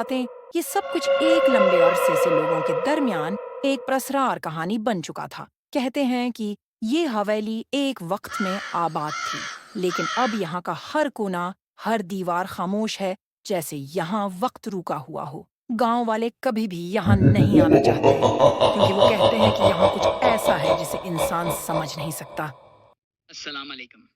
बातें, ये सब कुछ एक लंबे अरसे से लोगों के दरमियान एक प्रसरार कहानी बन चुका था। कहते हैं कि ये हवेली एक वक्त में आबाद थी, लेकिन अब यहाँ का हर कोना, हर दीवार खामोश है, जैसे यहाँ वक्त रुका हुआ हो। गांव वाले कभी भी यहाँ नहीं आना चाहते हैं, क्योंकि वो कहते हैं कि यहाँ कुछ ऐसा है जिसे इंसान समझ नहीं सकता। अस्सलाम वालेकुम।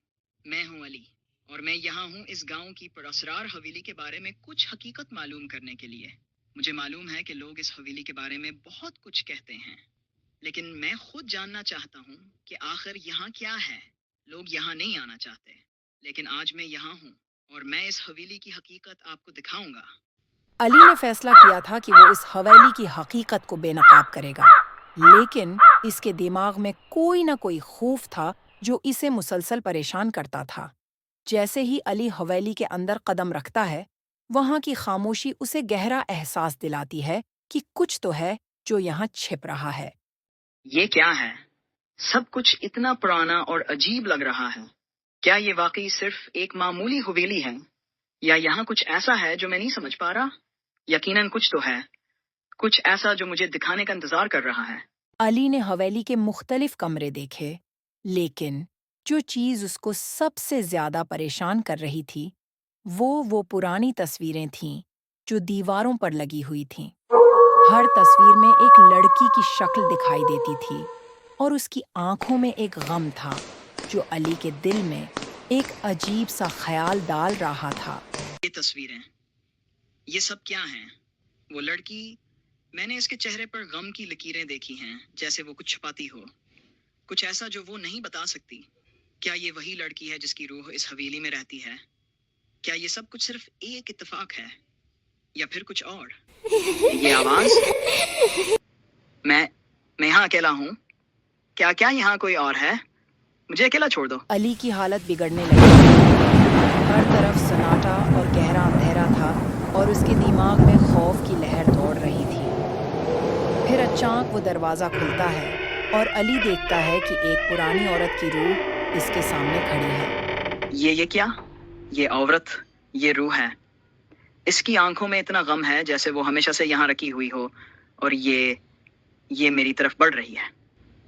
मैं हूं अली और मैं यहाँ हूँ इस गांव की पुरअसरार हवेली के बारे में कुछ हकीकत मालूम करने के लिए। मुझे मालूम है कि लोग इस हवेली के बारे में बहुत कुछ कहते हैं, लेकिन मैं खुद जानना चाहता हूँ कि आखिर यहाँ क्या है। लोग यहाँ नहीं आना चाहते, लेकिन आज मैं यहाँ हूँ और मैं इस हवेली की हकीकत आपको दिखाऊंगा। अली ने फैसला किया था कि वो इस हवेली की हकीकत को बेनकाब करेगा, लेकिन इसके दिमाग में कोई ना कोई खौफ था जो इसे मुसलसल परेशान करता था। जैसे ही अली हवेली के अंदर कदम रखता है, वहां की खामोशी उसे गहरा एहसास दिलाती है कि कुछ तो है जो यहाँ छिप रहा है। ये क्या है? सब कुछ इतना पुराना और अजीब लग रहा है। क्या ये वाकई सिर्फ एक मामूली हवेली है, या यहाँ कुछ ऐसा है जो मैं नहीं समझ पा रहा? यकीनन कुछ तो है, कुछ ऐसा जो मुझे दिखाने का इंतजार कर रहा है। अली ने हवेली के मुख्तलिफ कमरे देखे, लेकिन जो चीज उसको सबसे ज्यादा परेशान कर रही थी, वो पुरानी तस्वीरें थीं जो दीवारों पर लगी हुई थीं। हर तस्वीर में एक लड़की की शक्ल दिखाई देती थी और उसकी आंखों में एक गम था जो अली के दिल में एक अजीब सा ख्याल डाल रहा था। ये तस्वीरें, ये सब क्या हैं? वो लड़की, मैंने इसके चेहरे पर गम की लकीरें देखी हैं, जैसे वो कुछ छुपाती हो, कुछ ऐसा जो वो नहीं बता सकती। क्या ये वही लड़की है जिसकी रूह इस हवेली में रहती है? क्या ये सब कुछ सिर्फ एक इत्तेफाक है, या फिर कुछ और? ये आवाज, मैं यहाँ अकेला हूँ। क्या क्या यहाँ कोई और है? मुझे अकेला छोड़ दो। अली की हालत बिगड़ने लगी। हर तरफ सन्नाटा और गहरा अंधेरा था और उसके दिमाग में खौफ की लहर दौड़ रही थी। फिर अचानक वो दरवाज़ा खुलता है और अली देखता है कि एक पुरानी औरत की रूह इसके सामने खड़ी है। ये क्या? ये औरत, ये रूह है। इसकी आंखों में इतना गम है जैसे वो हमेशा से यहाँ रखी हुई हो, और ये मेरी तरफ बढ़ रही है।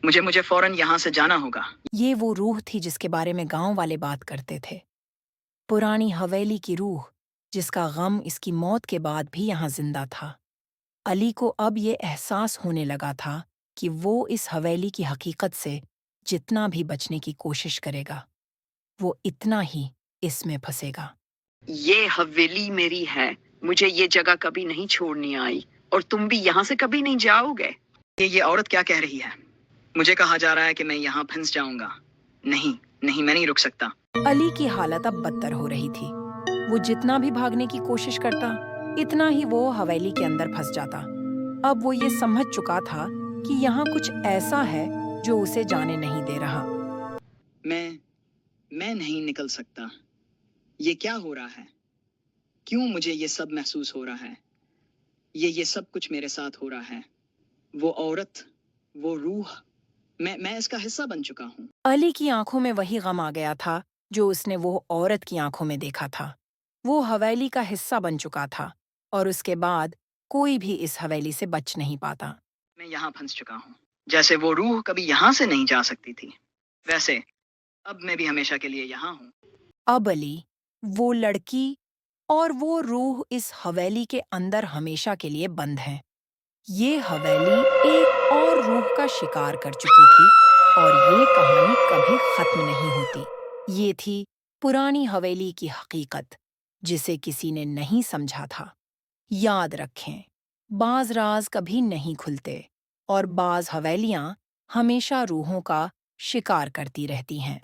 मुझे फौरन यहाँ से जाना होगा। ये वो रूह थी जिसके बारे में गांव वाले बात करते थे। पुरानी हवेली की रूह, जिसका गम इसकी मौत के बाद भी यहाँ जिंदा था। अली को अब ये एहसास होने लगा था कि वो इस हवेली की हकीकत से जितना भी बचने की कोशिश करेगा, वो इतना ही इसमें फंसेगा। ये हवेली मेरी है, मुझे ये जगह कभी नहीं छोड़नी आई, और तुम भी यहाँ से कभी नहीं जाओगे। ये औरत क्या कह रही है? मुझे कहा जा रहा है कि मैं यहाँ फंस जाऊंगा। नहीं नहीं, मैं नहीं रुक सकता। अली की हालत अब बदतर हो रही थी। वो जितना भी भागने की कोशिश करता, इतना ही वो हवेली के अंदर फंस जाता। अब वो ये समझ चुका था कि यहाँ कुछ ऐसा है जो उसे जाने नहीं दे रहा। मैं नहीं निकल सकता। ये क्या हो रहा है? क्यों मुझे ये सब महसूस हो रहा है? ये सब कुछ मेरे साथ हो रहा है। वो औरत, वो रूह, मैं इसका हिस्सा बन चुका हूँ। अली की आंखों में वही गम आ गया था जो उसने वो औरत की आंखों में देखा था। वो हवेली का हिस्सा बन चुका था और उसके बाद कोई भी इस हवेली से बच नहीं पाता। मैं यहाँ फंस चुका हूँ। जैसे वो रूह कभी यहाँ से नहीं जा सकती थी, वैसे अब मैं भी हमेशा के लिए यहाँ हूँ। अब अली, वो लड़की और वो रूह इस हवेली के अंदर हमेशा के लिए बंद हैं। ये हवेली एक और रूह का शिकार कर चुकी थी और ये कहानी कभी खत्म नहीं होती। ये थी पुरानी हवेली की हकीकत, जिसे किसी ने नहीं समझा था। याद रखें, बाज राज कभी नहीं खुलते और बाज हवेलियां हमेशा रूहों का शिकार करती रहती हैं।